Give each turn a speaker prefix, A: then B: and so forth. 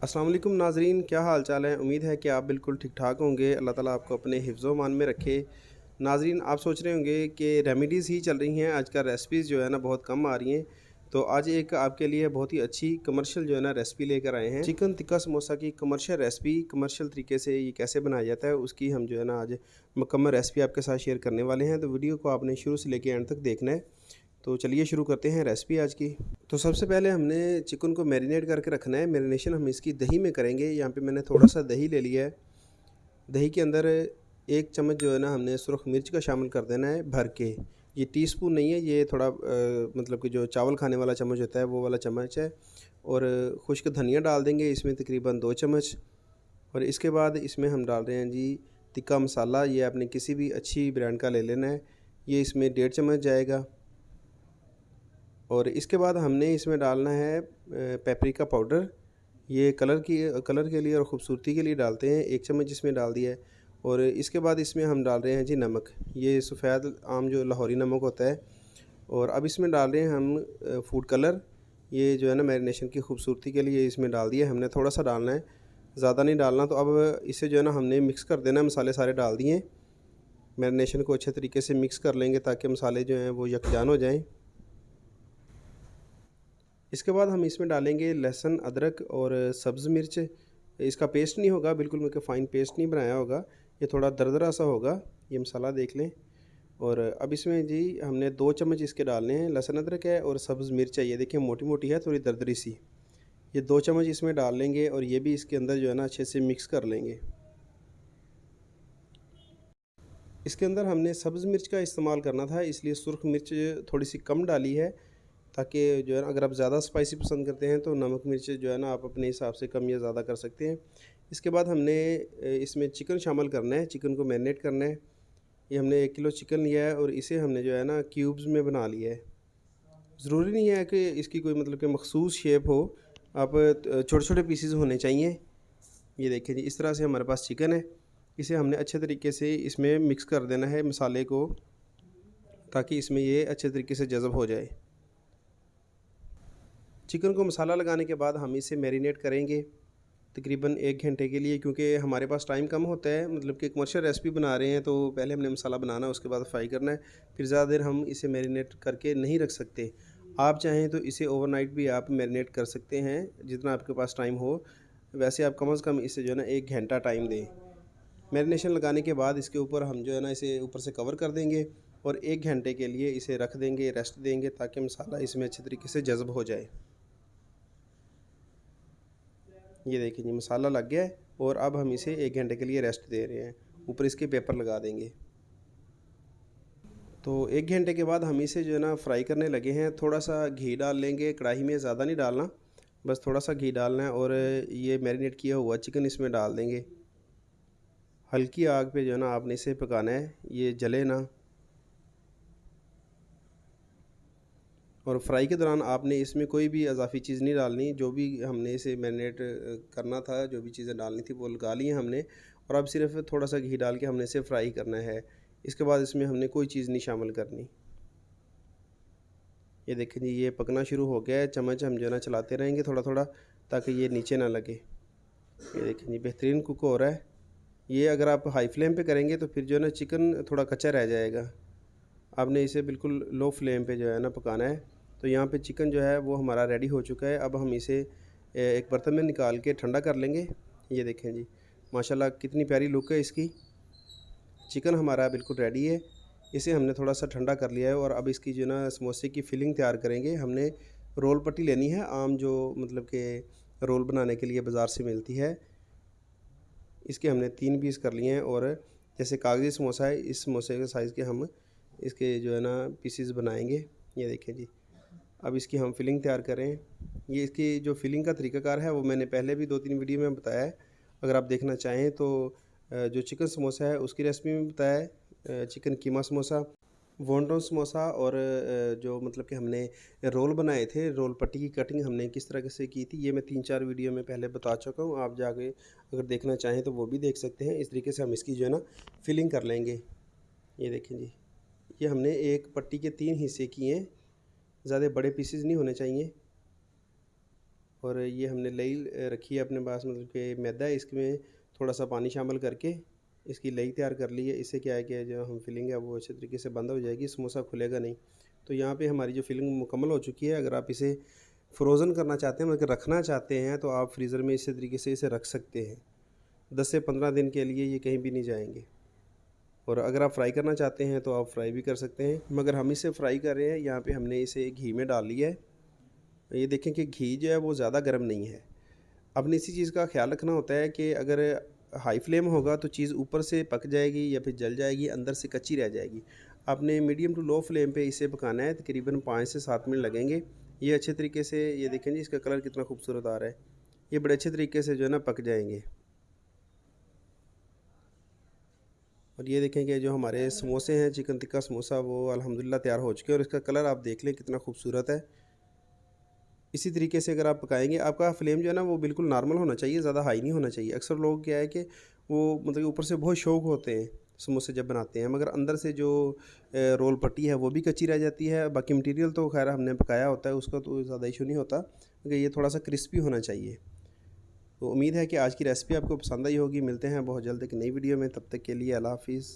A: अस्सलाम वालेकुम नाज़रीन, क्या हाल चाल है। उम्मीद है कि आप बिल्कुल ठीक ठाक होंगे। अल्लाह ताला आपको अपने हिफ्ज़ मान में रखे। नाज़रीन, आप सोच रहे होंगे कि रेमेडीज़ ही चल रही हैं आजकल, रेसिपीज़ जो है ना बहुत कम आ रही हैं। तो आज एक आपके लिए बहुत ही अच्छी कमर्शियल जो है ना रेसिपी लेकर आए हैं। चिकन टिक्का समोसा की कमर्शियल रेसिपी, कमर्शियल तरीके से ये कैसे बनाया जाता है उसकी हम जो है ना आज मुकम्मल रेसिपी आपके साथ शेयर करने वाले हैं। तो वीडियो को आपने शुरू से लेकर एंड तक देखना है। तो चलिए शुरू करते हैं रेसिपी आज की। तो सबसे पहले हमने चिकन को मैरिनेट करके रखना है। मैरिनेशन हम इसकी दही में करेंगे। यहाँ पे मैंने थोड़ा सा दही ले लिया है। दही के अंदर 1 चम्मच जो है ना हमने सुरख मिर्च का शामिल कर देना है भर के। ये टीस्पून नहीं है, ये थोड़ा मतलब कि जो चावल खाने वाला चम्मच होता है वो वाला चम्मच है। और खुश्क धनिया डाल देंगे इसमें तकरीबन 2 चम्मच। और इसके बाद इसमें हम डाल रहे हैं जी टिक्का मसाला। ये आपने किसी भी अच्छी ब्रांड का ले लेना है। ये इसमें 1.5 चम्मच जाएगा। और इसके बाद हमने इसमें डालना है पेपरिका पाउडर। ये कलर के लिए और ख़ूबसूरती के लिए डालते हैं। 1 चम्मच इसमें डाल दिया है। और इसके बाद इसमें हम डाल रहे हैं जी नमक। ये सफ़ेद आम जो लाहौरी नमक होता है। और अब इसमें डाल रहे हैं हम फूड कलर। ये जो है ना मैरिनेशन की खूबसूरती के लिए इसमें डाल दिया। हमने थोड़ा सा डालना है, ज़्यादा नहीं डालना। तो अब इसे जो है ना हमने मिक्स कर देना है। मसाले सारे डाल दिए। मैरिनेशन को अच्छे तरीके से मिक्स कर लेंगे ताकि मसाले जो हैं वो यकजान हो जाएँ। इसके बाद हम इसमें डालेंगे लहसुन, अदरक और सब्ज़ मिर्च। इसका पेस्ट नहीं होगा, बिल्कुल मैं फ़ाइन पेस्ट नहीं बनाया होगा। ये थोड़ा दरदरा सा होगा। ये मसाला देख लें। और अब इसमें जी हमने 2 चम्मच इसके डालने हैं। लहसुन अदरक है और सब्ज़ मिर्च है। ये देखिए मोटी मोटी है, थोड़ी दरदरी सी। ये 2 चम्मच इसमें डाल लेंगे और ये भी इसके अंदर जो है ना अच्छे से मिक्स कर लेंगे। इसके अंदर हमने सब्ज़ मिर्च का इस्तेमाल करना था, इसलिए सुर्ख मिर्च थोड़ी सी कम डाली है, ताकि जो है ना अगर आप ज़्यादा स्पाइसी पसंद करते हैं तो नमक मिर्च जो है ना आप अपने हिसाब से कम या ज़्यादा कर सकते हैं। इसके बाद हमने इसमें चिकन शामिल करना है। चिकन को मैरिनेट करना है। ये हमने 1 किलो चिकन लिया है और इसे हमने जो है ना क्यूब्स में बना लिया है। ज़रूरी नहीं है कि इसकी कोई मतलब कि मखसूस शेप हो। आप छोटे छोटे पीसेस होने चाहिए। ये देखिए जी, इस तरह से हमारे पास चिकन है। इसे हमने अच्छे तरीके से इसमें मिक्स कर देना है मसाले को, ताकि इसमें ये अच्छे तरीके से जज़ब हो जाए। चिकन को मसाला लगाने के बाद हम इसे मैरिनेट करेंगे तकरीबन 1 घंटे के लिए, क्योंकि हमारे पास टाइम कम होता है। मतलब कि कमर्शियल रेसिपी बना रहे हैं तो पहले हमने मसाला बनाना है, उसके बाद फ्राई करना है। फिर ज़्यादा देर हम इसे मैरिनेट करके नहीं रख सकते। आप चाहें तो इसे ओवरनाइट भी आप मैरिनेट कर सकते हैं, जितना आपके पास टाइम हो। वैसे आप कम से कम इसे जो है ना 1 घंटा टाइम दें। मैरिनेशन लगाने के बाद इसके ऊपर हम जो है ना इसे ऊपर से कवर कर देंगे और 1 घंटे के लिए इसे रख देंगे, रेस्ट देंगे, ताकि मसाला इसमें अच्छे तरीके से जज़ब हो जाए। ये देखिए जी, मसाला लग गया है और अब हम इसे 1 घंटे के लिए रेस्ट दे रहे हैं। ऊपर इसके पेपर लगा देंगे। तो 1 घंटे के बाद हम इसे जो है ना फ्राई करने लगे हैं। थोड़ा सा घी डाल लेंगे कढ़ाई में, ज़्यादा नहीं डालना, बस थोड़ा सा घी डालना है। और ये मैरिनेट किया हुआ चिकन इसमें डाल देंगे। हल्की आग पे जो है ना आपने इसे पकाना है, ये जले ना। और फ्राई के दौरान आपने इसमें कोई भी इजाफ़ी चीज़ नहीं डालनी। जो भी हमने इसे मैरिनेट करना था, जो भी चीज़ें डालनी थी वो लगा ली हैं हमने। और अब सिर्फ थोड़ा सा घी डाल के हमने इसे फ्राई करना है। इसके बाद इसमें हमने कोई चीज़ नहीं शामिल करनी। ये देखें जी, ये पकना शुरू हो गया है। चम्मच हम जो है ना चलाते रहेंगे थोड़ा थोड़ा, ताकि ये नीचे ना लगे। ये देखें जी, बेहतरीन कुक हो रहा है। ये अगर आप हाई फ्लेम पे करेंगे तो फिर जो है ना चिकन थोड़ा कच्चा रह जाएगा। आपने इसे बिल्कुल लो फ्लेम पे जो है ना पकाना है। तो यहाँ पे चिकन जो है वो हमारा रेडी हो चुका है। अब हम इसे एक बर्तन में निकाल के ठंडा कर लेंगे। ये देखें जी, माशाल्लाह कितनी प्यारी लुक है इसकी। चिकन हमारा बिल्कुल रेडी है। इसे हमने थोड़ा सा ठंडा कर लिया है और अब इसकी जो ना समोसे की फिलिंग तैयार करेंगे। हमने रोल पट्टी लेनी है, आम जो मतलब कि रोल बनाने के लिए बाज़ार से मिलती है। इसके हमने 3 पीस कर लिए हैं। और जैसे कागज़ी समोसा है, इस समोसे के साइज़ के हम इसके जो है ना पीसेस बनाएंगे। ये देखें जी, अब इसकी हम फिलिंग तैयार करें। ये इसकी जो फिलिंग का तरीक़ाकार है वो मैंने पहले भी 2-3 वीडियो में बताया है। अगर आप देखना चाहें तो जो चिकन समोसा है उसकी रेसिपी में बताया है। चिकन कीमा समोसा, वॉन्टन समोसा और जो मतलब कि हमने रोल बनाए थे, रोल पट्टी की कटिंग हमने किस तरह से की थी, ये मैं 3-4 वीडियो में पहले बता चुका हूँ। आप जाके अगर देखना चाहें तो वो भी देख सकते हैं। इस तरीके से हम इसकी जो है ना फिलिंग कर लेंगे। ये देखें जी, ये हमने एक पट्टी के 3 हिस्से किए हैं। ज़्यादा बड़े पीसेस नहीं होने चाहिए। और ये हमने लई रखी है अपने पास, मतलब कि मैदा है, इसमें थोड़ा सा पानी शामिल करके इसकी लई तैयार कर ली है। इससे क्या है कि जो हम फिलिंग है वो अच्छे तरीके से बंद हो जाएगी, समोसा खुलेगा नहीं। तो यहाँ पे हमारी जो फिलिंग मुकम्मल हो चुकी है। अगर आप इसे फ्रोज़न करना चाहते हैं, मतलब कि रखना चाहते हैं, तो आप फ्रीज़र में इसी तरीके से इसे रख सकते हैं। 10 से 15 दिन के लिए ये कहीं भी नहीं जाएंगे। और अगर आप फ्राई करना चाहते हैं तो आप फ्राई भी कर सकते हैं, मगर हम इसे फ्राई कर रहे हैं। यहाँ पे हमने इसे घी में डाल लिया है। ये देखें कि घी जो है वो ज़्यादा गर्म नहीं है। अपने इसी चीज़ का ख्याल रखना होता है कि अगर हाई फ्लेम होगा तो चीज़ ऊपर से पक जाएगी या फिर जल जाएगी, अंदर से कच्ची रह जाएगी। आपने मीडियम टू लो फ्लेम पे इसे पकाना है, तकरीबन 5 से 7 मिनट लगेंगे। ये अच्छे तरीके से, ये देखें जी इसका कलर कितना खूबसूरत आ रहा है। ये बड़े अच्छे तरीके से जो है ना पक जाएंगे। और ये देखें कि जो हमारे समोसे हैं, चिकन टिक्का समोसा, वो अल्हम्दुलिल्लाह तैयार हो चुके हैं। और इसका कलर आप देख लें कितना खूबसूरत है। इसी तरीके से अगर आप पकाएंगे, आपका फ्लेम जो है ना वो बिल्कुल नॉर्मल होना चाहिए, ज़्यादा हाई नहीं होना चाहिए। अक्सर लोग क्या है कि वो मतलब कि ऊपर से बहुत शौक होते हैं समोसे जब बनाते हैं, मगर अंदर से जो रोल पट्टी है वो भी कच्ची रह जाती है। बाकी मटेरियल तो खैर हमने पकाया होता है, उसका तो ज़्यादा इशू नहीं होता, मगर ये थोड़ा सा क्रिस्पी होना चाहिए। तो उम्मीद है कि आज की रेसिपी आपको पसंद आई होगी। मिलते हैं बहुत जल्द एक नई वीडियो में, तब तक के लिए अल्लाह हाफ़िज़।